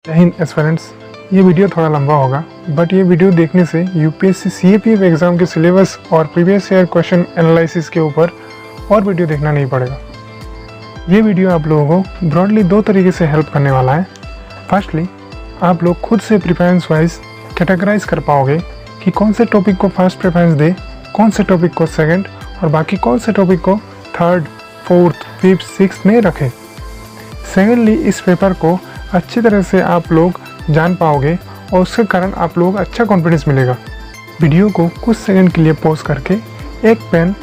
जय हिंद एस्पिरेंट्स। ये वीडियो थोड़ा लंबा होगा बट ये वीडियो देखने से यूपीएससी सीएपीएफ एग्ज़ाम के सिलेबस और प्रीवियस ईयर क्वेश्चन एनालिसिस के ऊपर और वीडियो देखना नहीं पड़ेगा। ये वीडियो आप लोगों को ब्रॉडली दो तरीके से हेल्प करने वाला है। फर्स्टली, आप लोग खुद से प्रेफरेंस वाइज कैटेगराइज कर पाओगे कि कौन से टॉपिक को फर्स्ट प्रेफरेंस दे, कौन से टॉपिक को सेकंड और बाकी कौन से टॉपिक को थर्ड, फोर्थ, फिफ्थ, सिक्स्थ में रखें। सेकेंडली, इस पेपर को अच्छी तरह से आप लोग जान पाओगे और उसके कारण आप लोग अच्छा कॉन्फिडेंस मिलेगा। वीडियो को कुछ सेकंड के लिए पॉज करके एक पेन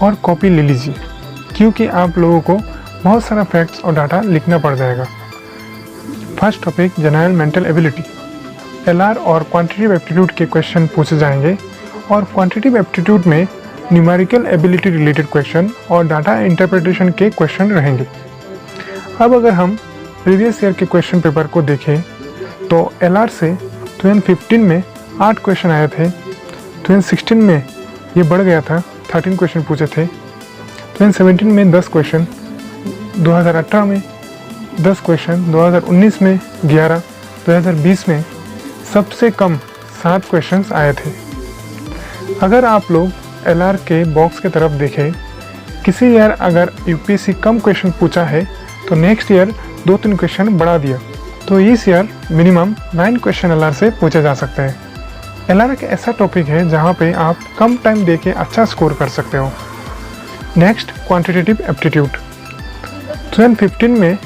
और कॉपी ले लीजिए, क्योंकि आप लोगों को बहुत सारा फैक्ट्स और डाटा लिखना पड़ जाएगा। First topic, general mental ability. LR और क्वांटिटेटिव एप्टीट्यूड के क्वेश्चन पूछे जाएंगे और क्वांटिटेटिव एप्टीट्यूड में न्यूमेरिकल एबिलिटी रिलेटेड क्वेश्चन और डाटा इंटरप्रिटेशन के क्वेश्चन रहेंगे। अब अगर हम प्रीवियस ईयर के क्वेश्चन पेपर को देखें तो एलआर से 2015 में 8 क्वेश्चन आए थे, 2016 में ये बढ़ गया था, 13 क्वेश्चन पूछे थे, 2017 में 10 क्वेश्चन, 2018 में 10 क्वेश्चन, 2019 में 11, 2020 में सबसे कम 7 क्वेश्चंस आए थे। अगर आप लोग एलआर के बॉक्स की तरफ देखें, किसी ईयर अगर यूपीएससी कम क्वेश्चन पूछा है तो नेक्स्ट ईयर 2-3 क्वेश्चन बढ़ा दिया, तो इस ईयर मिनिमम 9 क्वेश्चन एलआर से पूछे जा सकते हैं। एलआर एक ऐसा टॉपिक है जहां पे आप कम टाइम देके अच्छा स्कोर कर सकते हो। Next, quantitative aptitude. 2015 में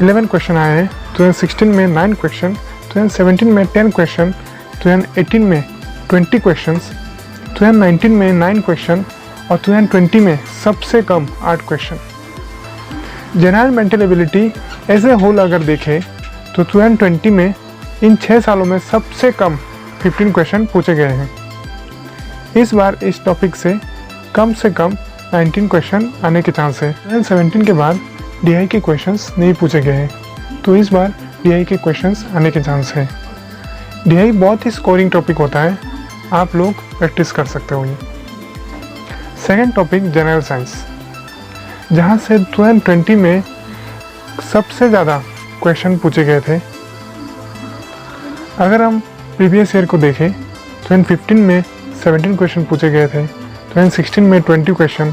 11 क्वेश्चन आए हैं, 2016 में 9 क्वेश्चन, 2017 में 10 क्वेश्चन, 2018 में 20 क्वेश्चंस, 2019 में 9 क्वेश्चन और 2020 में सबसे कम 8 question. General mental ability as a whole अगर देखें तो 2020 में इन 6 सालों में सबसे कम 15 क्वेश्चन पूछे गए हैं। इस बार इस टॉपिक से कम 19 क्वेश्चन आने के चांस है। 2017 के बाद डीआई के क्वेश्चंस नहीं पूछे गए हैं, तो इस बार डीआई के क्वेश्चंस आने के चांस है। डीआई बहुत ही स्कोरिंग टॉपिक होता है, आप लोग प्रैक्टिस कर सकते हो। ये सेकेंड टॉपिक, जनरल साइंस, जहाँ से 2020 में सबसे ज़्यादा क्वेश्चन पूछे गए थे। अगर हम प्रीवियस ईयर को देखें, 2015 में 17 क्वेश्चन पूछे गए थे, 2016 में 20 क्वेश्चन,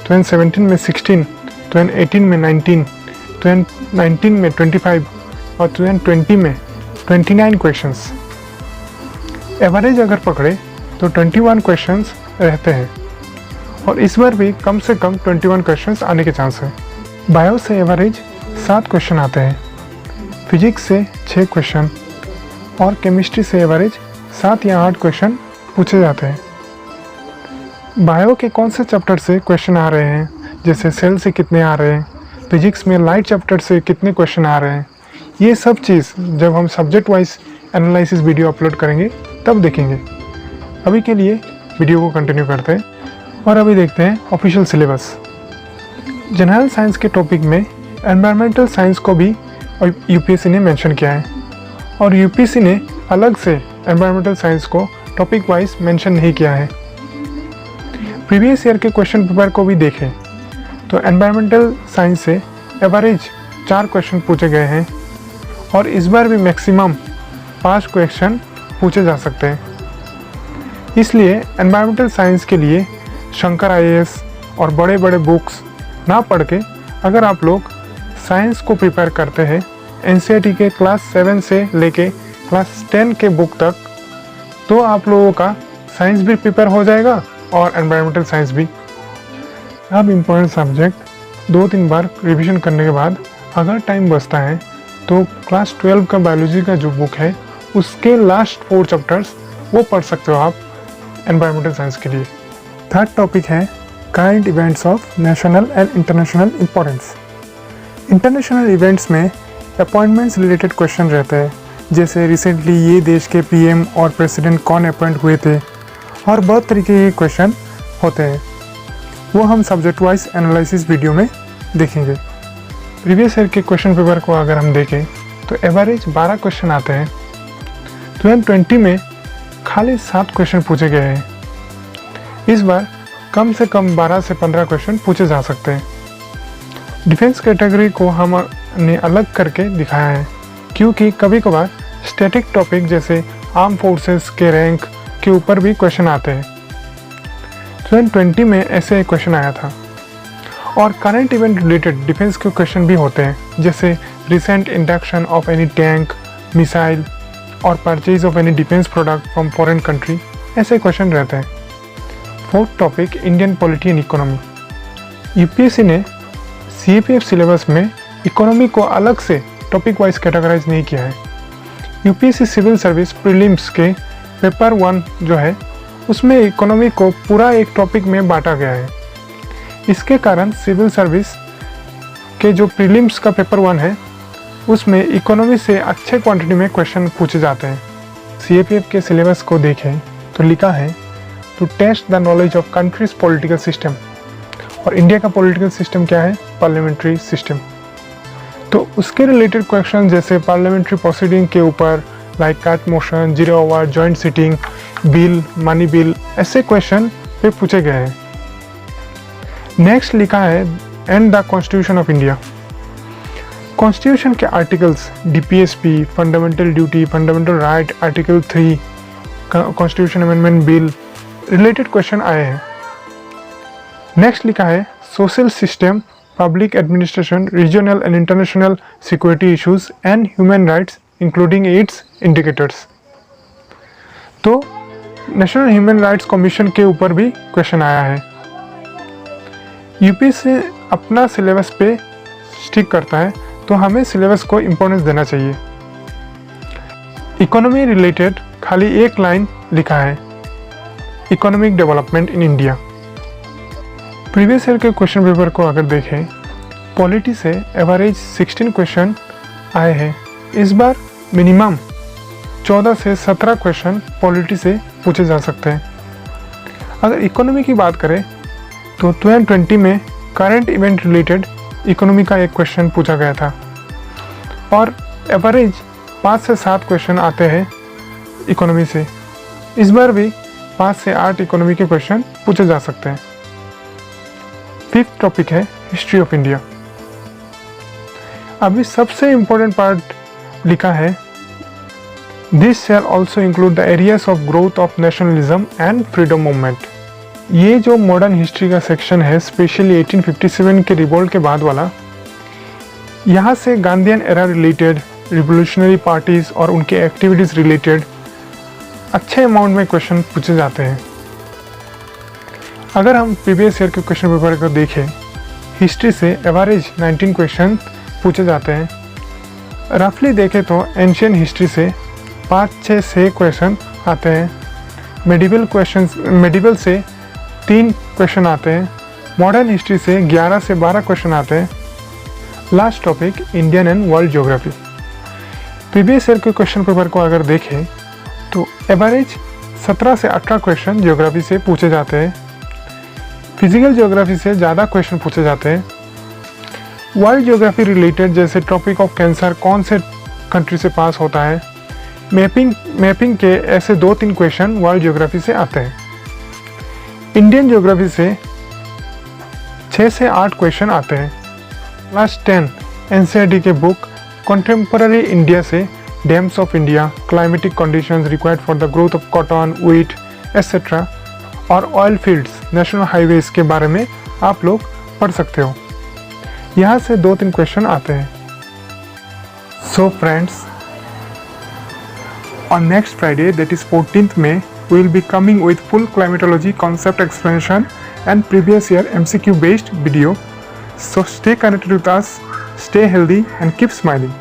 2017 में 16, 2018 में 19, 2019 में 25 और 2020 में 29 क्वेश्चंस। एवरेज अगर पकड़े तो 21 क्वेश्चंस रहते हैं और इस बार भी कम से कम 21 क्वेश्चंस आने के चांस है। बायो से एवरेज 7 क्वेश्चन आते हैं, फिजिक्स से 6 क्वेश्चन और केमिस्ट्री से एवरेज 7 या 8 क्वेश्चन पूछे जाते हैं। बायो के कौन से चैप्टर से क्वेश्चन आ रहे हैं, जैसे सेल से कितने आ रहे हैं, फिजिक्स में लाइट चैप्टर से कितने क्वेश्चन आ रहे हैं, ये सब चीज़ जब हम subject wise analysis video upload करेंगे तब देखेंगे। अभी के लिए वीडियो को कंटिन्यू करते हैं और अभी देखते हैं ऑफिशियल सिलेबस। जनरल साइंस के टॉपिक में एनवायरमेंटल साइंस को भी यूपीएससी ने मेंशन किया है और यूपीएससी ने अलग से एनवायरमेंटल साइंस को टॉपिक वाइज मेंशन नहीं किया है। प्रीवियस ईयर के क्वेश्चन पेपर को भी देखें तो एनवायरमेंटल साइंस से एवरेज 4 क्वेश्चन पूछे गए हैं और इस बार भी मैक्सिमम 5 क्वेश्चन पूछे जा सकते हैं। इसलिए एनवायरमेंटल साइंस के लिए शंकर आईएएस और बड़े बड़े बुक्स ना पढ़ के अगर आप लोग साइंस को प्रिपेयर करते हैं, एनसीईआरटी के क्लास 7 से लेके क्लास 10 के बुक तक, तो आप लोगों का साइंस भी प्रिपेयर हो जाएगा और एनवायरमेंटल साइंस भी। अब इम्पोर्टेंट सब्जेक्ट 2-3 बार रिवीजन करने के बाद अगर टाइम बचता है तो क्लास 12 का बायोलॉजी का जो बुक है उसके लास्ट 4 चैप्टर्स वो पढ़ सकते हो आप एनवायरमेंटल साइंस के लिए। थर्ड टॉपिक है current events of national and international importance. International events में अपॉइंटमेंट्स रिलेटेड क्वेश्चन रहते हैं, जैसे रिसेंटली ये देश के पीएम और प्रेसिडेंट कौन अपॉइंट हुए थे और बहुत तरीके के क्वेश्चन होते हैं। वो हम सब्जेक्ट वाइज एनालिसिस वीडियो में देखेंगे। प्रीवियस ईयर के क्वेश्चन पेपर को अगर हम देखें तो एवरेज 12 क्वेश्चन आते हैं। 2020 में खाली 7 क्वेश्चन पूछे गए हैं। इस बार कम से कम 12 से 15 क्वेश्चन पूछे जा सकते हैं। डिफेंस कैटेगरी को हमने अलग करके दिखाया है क्योंकि कभी कभार स्टैटिक टॉपिक जैसे आर्म फोर्सेस के रैंक के ऊपर भी क्वेश्चन आते हैं। 2020 में ऐसे एक क्वेश्चन आया था। और करंट इवेंट रिलेटेड डिफेंस के क्वेश्चन भी होते हैं, जैसे recent induction of any tank, missile और purchase of any defence product from foreign country, ऐसे क्वेश्चन रहते हैं। Fourth topic, Indian polity and economy. UPSC ने सीएपीएफ सिलेबस में इकोनॉमी को अलग से टॉपिक वाइज कैटेगराइज नहीं किया है। यूपीएससी सिविल सर्विस प्रीलिम्स के पेपर 1 जो है उसमें इकोनॉमी को पूरा एक टॉपिक में बांटा गया है। इसके कारण सिविल सर्विस के जो प्रीलिम्स का पेपर 1 है उसमें इकोनॉमी से अच्छे क्वांटिटी में क्वेश्चन पूछे जाते हैं। सीएपीएफ के सिलेबस को देखें तो लिखा है to test the knowledge of countries political system. और इंडिया का पॉलिटिकल सिस्टम क्या है? Parliamentary system. तो उसके रिलेटेड क्वेश्चन जैसे पार्लियामेंट्री प्रोसीडिंग के ऊपर like cut motion, zero hour, joint sitting, bill, money bill, ऐसे क्वेश्चन पे पूछे गए हैं। नेक्स्ट लिखा है and the constitution of India. Constitution के articles DPSP, fundamental duty, fundamental right, article 3, constitution amendment bill related question आए हैं। नेक्स्ट लिखा है social system, public administration, regional and international security issues and human rights including it's indicators. तो national human rights commission के ऊपर भी question आया है। यूपीएससी अपना सिलेबस पे स्टिक करता है तो हमें सिलेबस को इम्पोर्टेंस देना चाहिए। इकोनॉमी रिलेटेड खाली एक लाइन लिखा है, economic development in India. Previous year के क्वेश्चन पेपर को अगर देखें, पॉलिटी से एवरेज 16 क्वेश्चन आए हैं। इस बार मिनिमम 14 से 17 क्वेश्चन पॉलिटी से पूछे जा सकते हैं। अगर इकोनॉमी की बात करें तो 2020 में करंट इवेंट रिलेटेड इकोनॉमी का एक क्वेश्चन पूछा गया था और एवरेज 5 से 7 क्वेश्चन आते हैं इकोनॉमी से। इस बार भी 5 से 8 इकोनॉमी के क्वेश्चन पूछे जा सकते हैं। फिफ्थ टॉपिक है हिस्ट्री ऑफ इंडिया। अभी सबसे इम्पोर्टेंट पार्ट लिखा है this shall also include the areas of growth of nationalism and freedom movement. ये जो मॉडर्न हिस्ट्री का सेक्शन है, स्पेशली 1857 के रिवोल्ट के बाद वाला, यहाँ से Gandhian era related, revolutionary parties और उनके एक्टिविटीज़ रिलेटेड अच्छे अमाउंट में क्वेश्चन पूछे जाते हैं। अगर हम प्रीवियस ईयर के क्वेश्चन पेपर को देखें, हिस्ट्री से एवरेज 19 क्वेश्चन पूछे जाते हैं। रफली देखें तो एंशियंट हिस्ट्री से 5-6 क्वेश्चन आते हैं। मेडिवल से 3 क्वेश्चन आते हैं। मॉडर्न हिस्ट्री से 11 से 12 क्वेश्चन आते हैं। Last topic Indian and world geography. Previous year के क्वेश्चन पेपर को अगर देखें तो एवरेज 17 से 18 क्वेश्चन ज्योग्राफी से पूछे जाते हैं। फिजिकल ज्योग्राफी से ज़्यादा क्वेश्चन पूछे जाते हैं। वर्ल्ड ज्योग्राफी रिलेटेड जैसे टॉपिक ऑफ कैंसर कौन से कंट्री से पास होता है, मैपिंग के ऐसे 2-3 क्वेश्चन वर्ल्ड ज्योग्राफी से आते हैं। इंडियन ज्योग्राफी से 6 से 8 क्वेश्चन आते हैं। लास्ट 10 एनसीईआरटी के बुक कंटेम्पररी इंडिया से dams of India, climatic conditions required for the growth of cotton, wheat etcetera और ऑयल फील्ड्स, नेशनल हाईवेज के बारे में आप लोग पढ़ सकते हो। यहाँ से 2-3 क्वेश्चन आते हैं। So friends, on next Friday, that is 14th May, we will be coming with full climatology concept explanation and previous year MCQ based video. So stay connected with us, stay healthy and keep smiling.